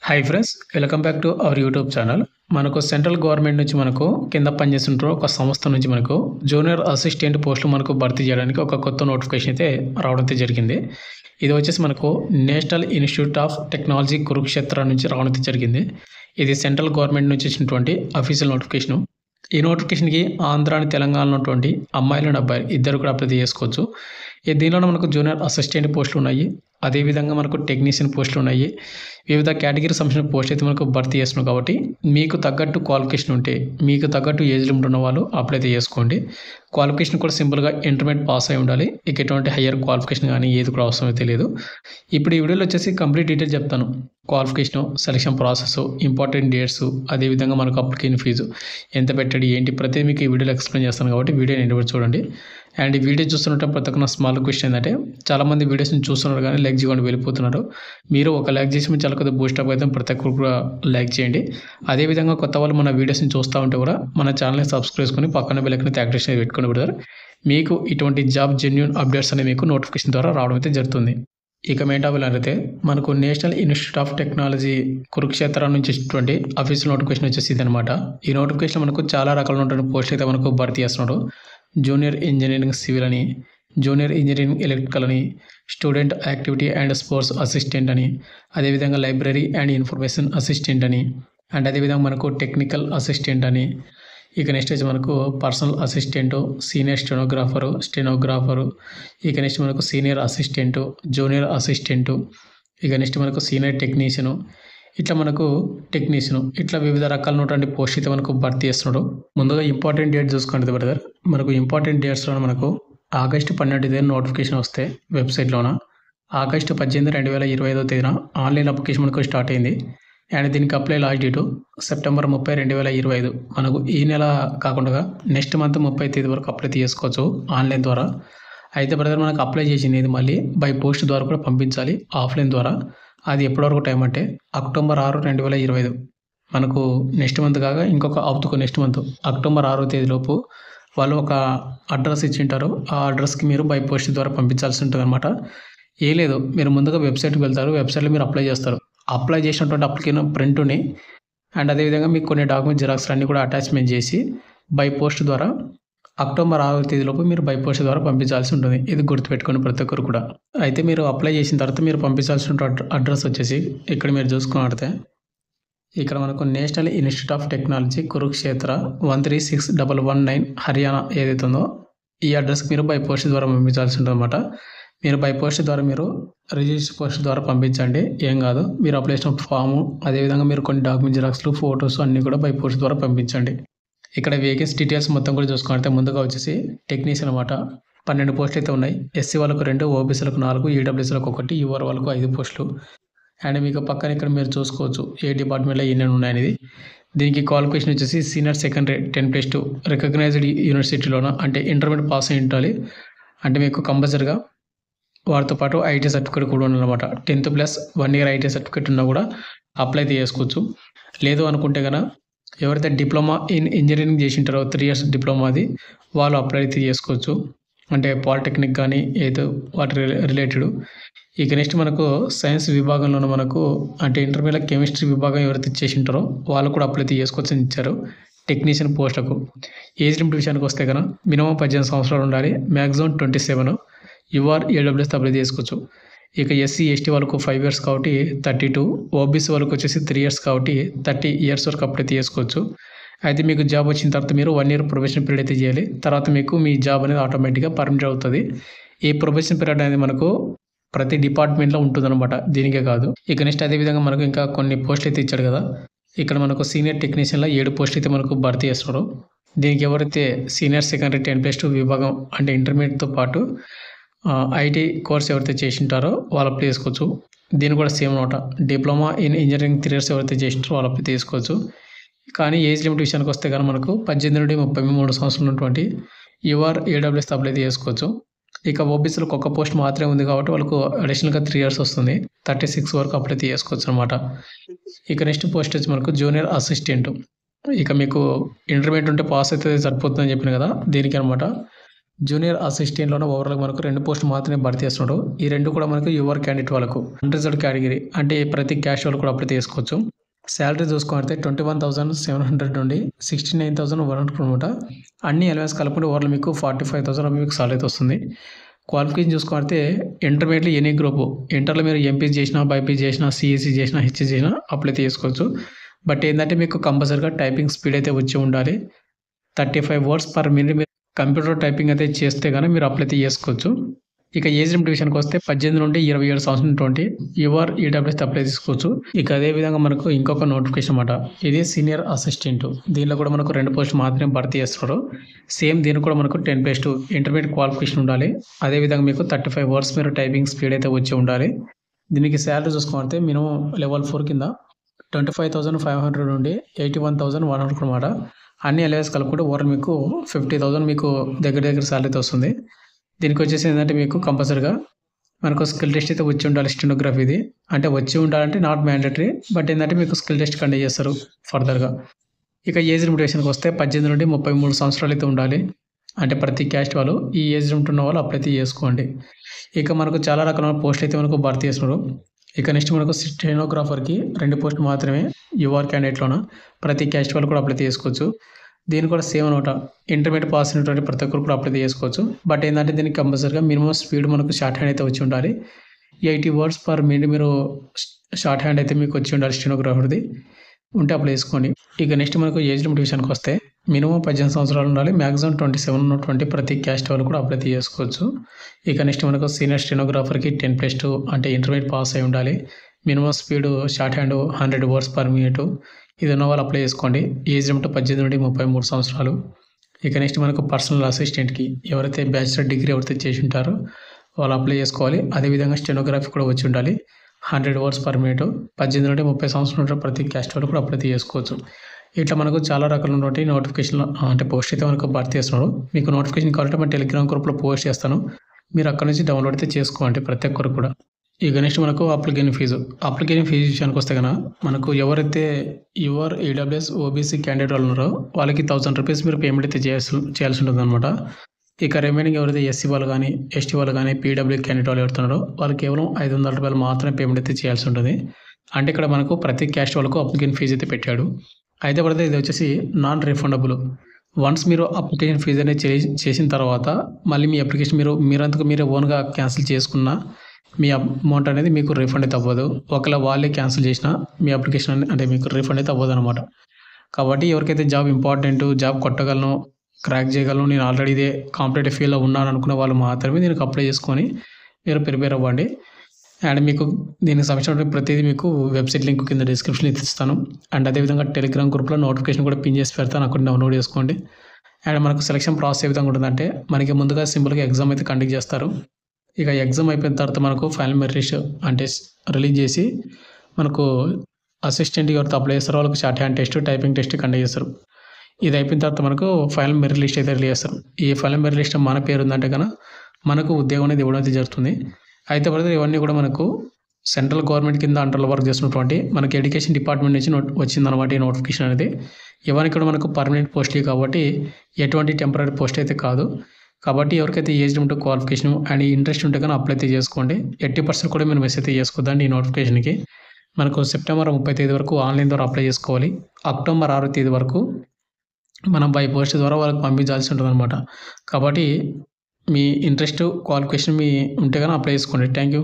Hi friends, welcome back to our YouTube channel. మనకు central government నుంచి మనకు కింద పనిచేస్తుంటారు ఒక సంస్థ నుంచి మనకు జూనియర్ అసిస్టెంట్ పోస్టులు మనకు భర్తీ చేయడానికి ఒక కొత్త నోటిఫికేషన్ అయితే రావడం జరిగింది. ఇది వచ్చేసి మనకు national institute of technology Kurukshetra నుంచి రావడం జరిగింది. ఇది సెంట్రల్ గవర్నమెంట్ నుంచి వచ్చినటువంటి అఫీషియల్ నోటిఫికేషన్. ఈ నోటిఫికేషన్కి ఆంధ్ర అండ్ తెలంగాణలో ఉన్నటువంటి అమ్మాయిలు అండ్ అబ్బాయిలు ఇద్దరు కూడా అప్లై చేసుకోవచ్చు. దీనిలో మనకు జూనియర్ అసిస్టెంట్ పోస్టులు ఉన్నాయి, అదేవిధంగా మనకు టెక్నీషియన్ పోస్టులు ఉన్నాయి. వివిధ కేటగిరీ సంబంధించిన పోస్ట్ అయితే మనకు భర్తీ చేస్తున్నాం. కాబట్టి మీకు తగ్గట్టు క్వాలిఫికేషన్ ఉంటే, మీకు తగ్గట్టు ఏజ్ లిమిట్ ఉన్న వాళ్ళు అప్లై అయితే చేసుకోండి. క్వాలిఫికేషన్ కూడా సింపుల్గా ఇంటర్మీడియట్ పాస్ అయి ఉండాలి. ఇక ఎటువంటి హయ్యర్ క్వాలిఫికేషన్ కానీ ఏది కూడా అవసరం అయితే లేదు. ఇప్పుడు ఈ వీడియోలో వచ్చేసి కంప్లీట్ డీటెయిల్ చెప్తాను. Qualification, selection process, important dates, అదేవిధంగా మనకు అప్లికేషన్ ఫీజు ఎంత పెట్టాడు ఏంటి ప్రతి మీకు ఈ వీడియోలో ఎక్స్ప్లెయిన్ చేస్తాను. కాబట్టి వీడియో ఎండ్ చూడండి. అండ్ ఈ వీడియో చూస్తున్నట్టు ప్రతి ఒక్క స్మాల్ క్వశ్చన్ ఏంటంటే, చాలామంది వీడియోస్ని చూస్తున్నారు కానీ లైక్ చేయకుండా వెళ్ళిపోతున్నారు. మీరు ఒక లైక్ చేసి చాలా కొద్దిగా బూస్టప్ అయితే ప్రతి ఒక్కరు కూడా లైక్ చేయండి. అదేవిధంగా కొత్త వాళ్ళు మన వీడియోస్ని చూస్తూ ఉంటే కూడా మన ఛానల్ని సబ్స్క్రైబ్ చేసుకొని పక్కన బెల్ ఐకాన్ యాక్టివేషన్ పెట్టుకొని పెడతారు. మీకు ఇటువంటి జాబ్ జెన్యూన్ అప్డేట్స్ అనేవి మీకు నోటిఫికేషన్ ద్వారా రావడం అయితే జరుగుతుంది. ఇక మెయిన్ టాపిక్ అయితే మనకు national institute of technology Kurukshetra నుంచి ఇచ్చినటువంటి అఫీషియల్ నోటిఫికేషన్ వచ్చేసి ఇది అనమాట. ఈ నోటిఫికేషన్ మనకు చాలా రకాల పోస్ట్ అయితే మనకు భర్తీ చేస్తున్నాడు. జూనియర్ ఇంజనీరింగ్ సివిల్ అని, జూనియర్ ఇంజనీరింగ్ ఎలక్ట్రికల్ అని, student activity and sports assistant అని, అదేవిధంగా లైబ్రరీ అండ్ ఇన్ఫర్మేషన్ అసిస్టెంట్ అని, అండ్ అదేవిధంగా మనకు టెక్నికల్ అసిస్టెంట్ అని. ఇక నెక్స్ట్ వచ్చి మనకు పర్సనల్ అసిస్టెంటు, సీనియర్ స్టెనోగ్రాఫరు, ఇక నెక్స్ట్ మనకు సీనియర్ అసిస్టెంటు, జూనియర్ అసిస్టెంటు, ఇక నెక్స్ట్ మనకు సీనియర్ టెక్నీషియను, ఇట్లా మనకు టెక్నీషియను, ఇట్లా వివిధ రకాల ఉన్నటువంటి పోస్ట్ అయితే మనకు భర్తీ చేస్తున్నాడు. ముందుగా ఇంపార్టెంట్ డేట్ చూసుకోండి బ్రదర్. మనకు ఇంపార్టెంట్ డేట్స్లో మనకు ఆగస్టు 12 నోటిఫికేషన్ వస్తే వెబ్సైట్లోన, ఆగస్టు 18, 2025 తేదీన ఆన్లైన్ అప్లికేషన్ మనకు స్టార్ట్ అయింది. అండ్ దీనికి అప్లై లాస్ట్ డేటు సెప్టెంబర్ 30, 2025. మనకు ఈ నెల కాకుండా నెక్స్ట్ మంత్ 30 తేదీ వరకు అప్లై చేసుకోవచ్చు ఆన్లైన్ ద్వారా. అయితే బ్రదర్ మనకు అప్లై చేసింది ఇది మళ్ళీ బై పోస్ట్ ద్వారా కూడా పంపించాలి ఆఫ్లైన్ ద్వారా. అది ఎప్పటివరకు టైం అంటే అక్టోబర్ 6, 2025. మనకు నెక్స్ట్ మంత్ కాగా ఇంకొక అవుతుకు నెక్స్ట్ మంత్ అక్టోబర్ 6వ తేదీలోపు వాళ్ళు ఒక అడ్రస్ ఇచ్చింటారు. ఆ అడ్రస్కి మీరు బై పోస్ట్ ద్వారా పంపించాల్సి ఉంటుంది అనమాట. ఏం లేదు, మీరు ముందుగా వెబ్సైట్కి వెళ్తారు, వెబ్సైట్లో మీరు అప్లై చేస్తారు. అప్లై చేసినటువంటి అప్లికేషన్ ప్రింట్ని అండ్ అదేవిధంగా మీకు కొన్ని డాక్యుమెంట్ జిరాక్స్ అన్నీ కూడా అటాచ్మెంట్ చేసి బై పోస్ట్ ద్వారా అక్టోబర్ 6వ తేదీలోపు మీరు బై పోస్ట్ ద్వారా పంపించాల్సి ఉంటుంది. ఇది గుర్తుపెట్టుకుని ప్రతి ఒక్కరు కూడా. అయితే మీరు అప్లై చేసిన తర్వాత మీరు పంపించాల్సిన అడ్రస్ వచ్చేసి ఇక్కడ మీరు చూసుకున్నట్లయితే ఇక్కడ మనకు national institute of technology Kurukshetra 13619 Haryana ఏదైతే ఉందో ఈ అడ్రస్కి మీరు బై పోస్ట్ ద్వారా పంపించాల్సి ఉంటుంది అనమాట. మీరు బై పోస్ట్ ద్వారా మీరు రిజిస్టర్ పోస్ట్ ద్వారా పంపించండి, ఏం కాదు. మీరు అప్లై చేసిన ఫాము, అదేవిధంగా మీరు కొన్ని డాక్యుమెంట్ జిరాక్స్లు, ఫొటోస్ అన్నీ కూడా బై పోస్ట్ ద్వారా పంపించండి. ఇక్కడ వేకెన్సీ డీటెయిల్స్ మొత్తం కూడా చూసుకుంటే ముందుగా వచ్చేసి టెక్నీషియన్ అనమాట. 12 పోస్టులు అయితే ఉన్నాయి. ఎస్సీ వాళ్ళకు 2, ఓబీసీలకు 4, ఈడబ్ల్యూసీలకు 1, యూఆర్ వాళ్ళకు 5 పోస్టులు. అండ్ మీకు పక్కన ఇక్కడ మీరు చూసుకోవచ్చు ఏ డిపార్ట్మెంట్లో ఎన్ని ఉన్నాయనేది. దీనికి క్వాలిఫికేషన్ వచ్చేసి సీనియర్ సెకండరీ 10+2 రికగ్నైజ్డ్ యూనివర్సిటీలోన అంటే ఇంటర్మీడియట్ పాస్ అయి ఉండాలి. అంటే మీకు కంపల్సరీగా వాటితో పాటు ఐటీ సర్టిఫికేట్ కూడా ఉండాలన్నమాట. 10th plus 1 year IT certificate ఉన్నా కూడా అప్లై చేసుకోవచ్చు. లేదు అనుకుంటే కనుక ఎవరైతే డిప్లొమా ఇన్ ఇంజనీరింగ్ చేసి ఉంటారో 3 years డిప్లొమాది వాళ్ళు అప్లై అయితే చేసుకోవచ్చు. అంటే పాలిటెక్నిక్ కానీ ఏదో వాటి రిలేటెడ్. ఇక నెక్స్ట్ మనకు సైన్స్ విభాగంలోనూ మనకు అంటే ఇంటర్మీడియట్ కెమిస్ట్రీ విభాగం ఎవరైతే చేసి ఉంటారో వాళ్ళు కూడా అప్లై అయితే చేసుకోవచ్చు అని ఇచ్చారు. టెక్నీషియన్ పోస్టులకు ఏజ్ లిమిట్ విషయానికి వస్తే కనుక మినిమం 18 సంవత్సరాలు ఉండాలి, మ్యాక్సిమం 27. యూఆర్ ఏడబ్ల్యూఎస్ అప్లై చేసుకోవచ్చు. ఇక ఎస్సీ ఎస్టీ వాళ్ళకు 5 years కాబట్టి 32, ఓబీసీ వాళ్ళకు వచ్చేసి 3 years కాబట్టి 30 years వరకు అప్లై చేసుకోవచ్చు. అయితే మీకు జాబ్ వచ్చిన తర్వాత మీరు 1 year ప్రొబేషన్ పీరియడ్ అయితే చేయాలి. తర్వాత మీకు మీ జాబ్ అనేది ఆటోమేటిక్గా పర్మనెంట్ అవుతుంది. ఈ ప్రొబేషన్ పీరియడ్ అనేది మనకు ప్రతి డిపార్ట్మెంట్లో ఉంటుందన్నమాట, దీనికే కాదు. ఇక నెక్స్ట్ అదేవిధంగా మనకు ఇంకా కొన్ని పోస్టులు అయితే ఇచ్చాడు కదా. ఇక్కడ మనకు సీనియర్ టెక్నీషియన్లో 7 పోస్టులు అయితే మనకు భర్తీ చేస్తున్నారు. దీనికి ఎవరైతే సీనియర్ సెకండరీ 10+2 విభాగం అంటే ఇంటర్మీడియట్తో పాటు ఐటీ కోర్స్ ఎవరైతే చేసింటారో వాళ్ళు అప్లై చేసుకోవచ్చు. దీన్ని కూడా సేమ్ నోట డిప్లొమా ఇన్ ఇంజనీరింగ్ 3 years ఎవరైతే చేసింటారో వాళ్ళు అప్లై చేసుకోవచ్చు. కానీ ఏజ్ లిమిట్ విషయానికి వస్తే కానీ మనకు 18 నుండి 33 సంవత్సరాలు ఉన్నటువంటి యూఆర్ ఏడబ్ల్యూఎస్ అప్లై చేసుకోవచ్చు. ఇక ఓబీసీలకు ఒక పోస్ట్ మాత్రమే ఉంది కాబట్టి వాళ్ళకు అడిషనల్గా 3 years వస్తుంది. 36 వరకు అప్లై చేసుకోవచ్చు అనమాట. ఇక నెక్స్ట్ పోస్ట్ వచ్చి మనకు జూనియర్ అసిస్టెంట్. ఇక మీకు ఇంటర్మీడియట్ ఉంటే పాస్ అయితే సరిపోతుందని చెప్పిన కదా, దీనికి అనమాట. జూనియర్ అసిస్టెంట్లోనే ఓవరాల్ మనకు 2 పోస్టులు మాత్రమే భర్తీ చేస్తున్నాడు. ఈ 2 కూడా మనకు యువర్ క్యాండిడేట్ వాళ్ళకు అన్రిజర్వ్డ్ కేటగిరీ అంటే ప్రతి క్యాస్ట్ వాళ్ళు కూడా అప్లై చేసుకోవచ్చు. శాలరీ చూసుకుంటే 21,700 నుండి 69,100 అనమాట. అన్ని అలవెన్స్ కలుపుకుంటే ఓవరాల్ మీకు 45,000 మీకు సాలరీ అయితే వస్తుంది. క్వాలిఫికేషన్ చూసుకుంటే ఇంటర్మీడియట్ ఎనీ గ్రూప్ ఇంటర్లో మీరు ఎంపీసీ చేసినా బైపీసీ చేసినా సిఎస్సి చేసినా హెచ్ఎస్ చేసినా అప్లై చేసుకోవచ్చు. బట్ ఏంటంటే మీకు కంపల్సరీగా టైపింగ్ స్పీడ్ అయితే వచ్చి ఉండాలి. 35 వర్డ్స్ పర్ మినిట్ మీరు కంప్యూటర్ టైపింగ్ అయితే చేస్తే కానీ మీరు అప్లై అయితే చేసుకోవచ్చు. ఇక ఏజ్ లిమిట్ విషయానికి వస్తే 18 నుండి 27 సంవత్సరం యువర్ ఈడబ్ల్యూఎస్ అప్లై తీసుకోవచ్చు. ఇక అదేవిధంగా మనకు ఇంకొక నోటిఫికేషన్ అన్నమాట. ఇది సీనియర్ అసిస్టెంట్. దీనిలో కూడా మనకు 2 పోస్టులు మాత్రమే భర్తీ చేస్తున్నారు. సేమ్ దీనికి కూడా మనకు 10+2 ఇంటర్మీడియట్ క్వాలిఫికేషన్ ఉండాలి. అదేవిధంగా మీకు 35 వర్డ్స్ మీరు టైపింగ్ స్పీడ్ అయితే వచ్చి ఉండాలి. దీనికి శాలరీ చూసుకుంటే మినిమం లెవెల్ 4 కింద 25,500 నుండి 81,100 అనమాట. అన్ని అలవెన్స్ కలుపుకుంటే ఓవరాల్ మీకు 50,000 మీకు దగ్గర శాలరీ వస్తుంది. దీనికి వచ్చేసి ఏంటంటే మీకు కంపల్సరీగా మనకు స్కిల్ టెస్ట్ అయితే వచ్చి ఉండాలి. స్టెనోగ్రఫీది అంటే వచ్చి ఉండాలంటే నాట్ మ్యాండేటరీ, బట్ ఏంటంటే మీకు స్కిల్ టెస్ట్ కండక్ట్ చేస్తారు ఫర్దర్గా. ఇక ఏజ్ లిమిటేషన్కి వస్తే 18 నుండి 33 సంవత్సరాలు అయితే ఉండాలి. అంటే ప్రతి క్యాస్ట్ వాళ్ళు ఈ ఏజ్ లిమిట్ ఉన్న వాళ్ళు అప్లై అయితే చేసుకోండి. ఇక మనకు చాలా రకాల పోస్ట్ అయితే మనకు భర్తీ చేస్తున్నారు. ఇక నెక్స్ట్ మనకు స్టెనోగ్రాఫర్కి 2 పోస్టులు మాత్రమే యువర్ క్యాండిడేట్లోన ప్రతి క్యాస్ట్ వాళ్ళు కూడా అప్లై చేసుకోవచ్చు. దీన్ని కూడా సేమ్ అనమాట. ఇంటర్మీడియట్ పాస్ అయినటువంటి ప్రతి ఒక్కరు కూడా అప్లై చేసుకోవచ్చు. బట్ ఏంటంటే దీనికి కంపల్సరీగా మినిమం స్పీడ్ మనకు షార్ట్ హ్యాండ్ అయితే వచ్చి ఉండాలి. 80 వర్డ్స్ పర్ మినిట్ మీరు షార్ట్ హ్యాండ్ అయితే మీకు వచ్చి ఉండాలి స్టెనోగ్రాఫర్ది. ఉంటే అప్లై చేసుకోండి. ఇక నెక్స్ట్ మనకు ఏజ్ లిమిట్ విషయానికి వస్తే మినిమం 18 సంవత్సరాలు ఉండాలి. మ్యాక్సిమం 27 ఉన్నటువంటి ప్రతి క్యాస్ట్ వాళ్ళు కూడా అప్లై చేసుకోవచ్చు. ఇక నెక్స్ట్ మనకు సీనియర్ స్టెనోగ్రాఫర్కి 10+2 అంటే ఇంటర్మీడియట్ పాస్ అయి ఉండాలి. Minimum speed short hand 100 words per minute. ఇది ఉన్న వాళ్ళు అప్లై చేసుకోండి. ఏజ్ లిమిట్ 18 నుండి 33 సంవత్సరాలు. ఇక నెక్స్ట్ మనకు పర్సనల్ అసిస్టెంట్కి ఎవరైతే బ్యాచిలర్ డిగ్రీ ఎవరైతే చేసి ఉంటారో వాళ్ళు అప్లై చేసుకోవాలి. అదేవిధంగా స్టెనోగ్రఫీ కూడా వచ్చి ఉండాలి. 100 వర్డ్స్ పర్ మినిట్. 18 నుండి 30 సంవత్సరాలు ప్రతి క్యాస్ట్ వాళ్ళు కూడా అప్లై చేసుకోవచ్చు. ఇట్లా మనకు చాలా రకాలైనటువంటి నోటిఫికేషన్లు అంటే పోస్ట్ అయితే మనకు భర్తీ చేస్తున్నారు. మీకు నోటిఫికేషన్ కావాలంటే మన టెలిగ్రామ్ గ్రూప్లో పోస్ట్ చేస్తాను. మీరు అక్కడ నుంచి డౌన్లోడ్ అయితే చేసుకోండి ప్రతి ఒక్కరు కూడా. ఇక నెక్స్ట్ మనకు అప్లికేషన్ ఫీజు విషయానికి వస్తే కనుక మనకు ఎవరైతే యువర్ ఈడబ్ల్యూఎస్ ఓబీసీ క్యాండిడేట్ వాళ్ళు ఉన్నారో వాళ్ళకి 1000 రూపీస్ మీరు పేమెంట్ అయితే చేయాల్సి ఉంటుంది అనమాట. ఇక రిమైనింగ్ ఎవరైతే ఎస్సీ వాళ్ళు కానీ ఎస్టీ వాళ్ళు కానీ పీడబ్ల్యూ క్యాండిడేట్ వాళ్ళు ఎవరుతున్నారో వాళ్ళు కేవలం 500 రూపాయలు మాత్రమే పేమెంట్ అయితే చేయాల్సి ఉంటుంది. అంటే ఇక్కడ మనకు ప్రతి క్యాస్ట్ వాళ్ళకు అప్లికేషన్ ఫీజు అయితే పెట్టాడు. అయితే పడితే ఇది వచ్చేసి నాన్ రిఫండబుల్. వన్స్ మీరు అప్లికేషన్ ఫీజు అనేది చేసిన తర్వాత మళ్ళీ మీ అప్లికేషన్ మీరంతకు మీరే ఓన్గా క్యాన్సిల్ చేసుకున్న మీ అమౌంట్ అనేది మీకు రీఫండ్ అయితే అవ్వదు. ఒకవేళ వాళ్ళే క్యాన్సిల్ చేసినా మీ అప్లికేషన్ అంటే మీకు రీఫండ్ అయితే అవ్వదు అనమాట. కాబట్టి ఎవరికైతే జాబ్ ఇంపార్టెంట్, జాబ్ కొట్టగలను, క్రాక్ చేయగలను, నేను ఆల్రెడీ ఇదే కాంపిటేటివ్ ఫీల్డ్లో ఉన్నాను అనుకునే వాళ్ళు మాత్రమే దీనికి అప్లై చేసుకొని మీరు ప్రిపేర్ అవ్వండి. అండ్ మీకు దీనికి సంబంధించిన ప్రతిదీ మీకు వెబ్సైట్ లింక్ కింద డిస్క్రిప్షన్లో ఇస్తాను. అండ్ అదేవిధంగా టెలిగ్రామ్ గ్రూప్లో నోటిఫికేషన్ కూడా పిన్ చేసి పెడతాను, అక్కడ డౌన్లోడ్ చేసుకోండి. అండ్ మనకు సెలక్షన్ ప్రాసెస్ ఏ విధంగా ఉంటుందంటే మనకి ముందుగా సింపుల్గా ఎగ్జామ్ అయితే కండక్ట్ చేస్తారు. ఇక ఎగ్జామ్ అయిపోయిన తర్వాత మనకు ఫైనల్ మెరిట్ లిస్ట్ అంటే రిలీజ్ చేసి మనకు అసిస్టెంట్ ఎవరితో అప్లై చేస్తారో వాళ్ళకి short hand test, typing test conduct చేస్తారు. ఇది అయిపోయిన తర్వాత మనకు ఫైనల్ మెరిట్ లిస్ట్ అయితే రిలీజ్ చేస్తారు. ఈ ఫైనల్ మెరిట్ లిస్ట్ మన పేరు ఉందంటే కనుక మనకు ఉద్యోగం అనేది ఇవ్వడం అయితే జరుగుతుంది. అయితే పడితే ఇవన్నీ కూడా మనకు సెంట్రల్ గవర్నమెంట్ కింద అండర్లో వర్క్ చేస్తున్నటువంటి మనకి ఎడ్యుకేషన్ డిపార్ట్మెంట్ నుంచి వచ్చిందన్నమాట ఈ నోటిఫికేషన్ అనేది. ఇవన్నీ కూడా మనకు పర్మనెంట్ పోస్టులు కాబట్టి ఎటువంటి టెంపరీ పోస్ట్ అయితే కాదు. కాబట్టి ఎవరికైతే age limit, qualification and interest ఉంటే కానీ అప్లై అయితే చేసుకోండి. 80% కూడా మీరు మెసేజ్ అయితే చేసుకోద్దండి ఈ నోటిఫికేషన్కి. మనకు సెప్టెంబర్ 30 తేదీ వరకు ఆన్లైన్ ద్వారా అప్లై చేసుకోవాలి. అక్టోబర్ 6 తేదీ వరకు మనం బై పోస్ట్ ద్వారా వాళ్ళకి పంపించాల్సి ఉంటుంది అనమాట. కాబట్టి మీ ఇంట్రెస్ట్, క్వాలిఫికేషన్ ఉంటే కానీ అప్లై చేసుకోండి. Thank you.